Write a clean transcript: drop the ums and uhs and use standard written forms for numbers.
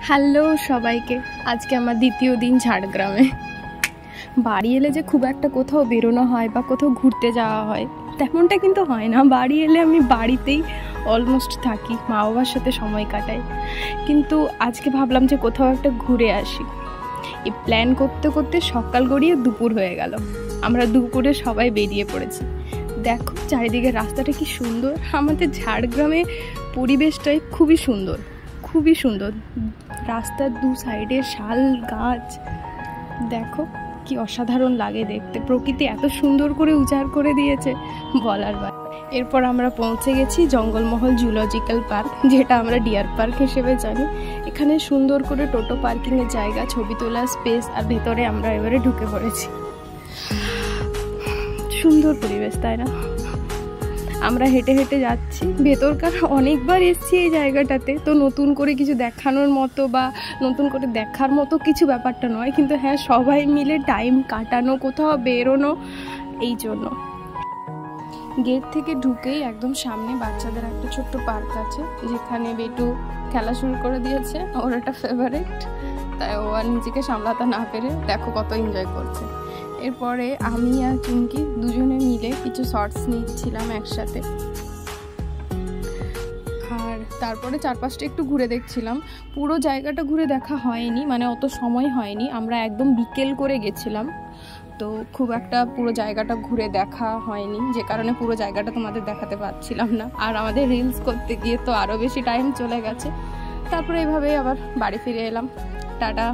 Hello সবাইকে, আজকে আমার দ্বিতীয় দিন ঝাড়গ্রামে। বাড়ি এলে যে খুব একটা কোথাও বেরোনো হয় বা কোথাও ঘুরতে যাওয়া হয় তেমনটা কিন্তু হয় না। বাড়ি এলে আমি বাড়িতেই অলমোস্ট থাকি, মা বাবার সাথে সময় কাটাই। কিন্তু আজকে ভাবলাম যে কোথাও একটা ঘুরে আসি। এই প্ল্যান করতে করতে সকাল গড়িয়ে দুপুর হয়ে গেল। আমরা দুপুরে সবাই বেরিয়ে পড়েছি। দেখো চারিদিকে রাস্তাটা কি সুন্দর। আমাদের ঝাড়গ্রামে পরিবেশটাই খুবই সুন্দর, খুবই সুন্দর। রাস্তার দু সাইডে শাল গাছ, দেখো কি অসাধারণ লাগে দেখতে। প্রকৃতি এত সুন্দর করে উজাড় করে দিয়েছে বলার বাইরে। এরপর আমরা পৌঁছে গেছি জঙ্গলমহল জুলজিক্যাল পার্ক, যেটা আমরা ডিয়ার পার্ক হিসেবে জানি। এখানে সুন্দর করে টোটো পার্কিংয়ের জায়গা, ছবি তোলার স্পেস, আর ভেতরে আমরা এবারে ঢুকে পড়েছি। সুন্দর পরিবেশ, তাই না? আমরা হেঁটে হেঁটে যাচ্ছি। ভেতরকার অনেকবার এসেছি এই জায়গাটাতে, তো নতুন করে কিছু দেখানোর মতো বা নতুন করে দেখার মতো কিছু ব্যাপারটা নয়, কিন্তু হ্যাঁ সবাই মিলে টাইম কাটানো, কোথাও বেরোনো, এই জন্য। গেট থেকে ঢুকেই একদম সামনে বাচ্চাদের একটা ছোট্ট পার্ক আছে, যেখানে বেটু খেলা শুরু করে দিয়েছে। ওর একটা ফেভারিট, তাই ও আর নিজেকে সামলাতে না পেরে দেখো কত এনজয় করছে। এরপরে আমি আর চুমকি দুজনে মিলে কিছু শর্টস নিচ্ছিলাম একসাথে, আর তারপরে চারপাশটা একটু ঘুরে দেখছিলাম। পুরো জায়গাটা ঘুরে দেখা হয়নি, মানে অত সময় হয়নি। আমরা একদম বিকেল করে গেছিলাম, তো খুব একটা পুরো জায়গাটা ঘুরে দেখা হয়নি, যে কারণে পুরো জায়গাটা তোমাদের দেখাতে পারছিলাম না। আর আমাদের রিলস করতে গিয়ে তো আরও বেশি টাইম চলে গেছে। তারপরে এইভাবেই আবার বাড়ি ফিরে এলাম। টাটা।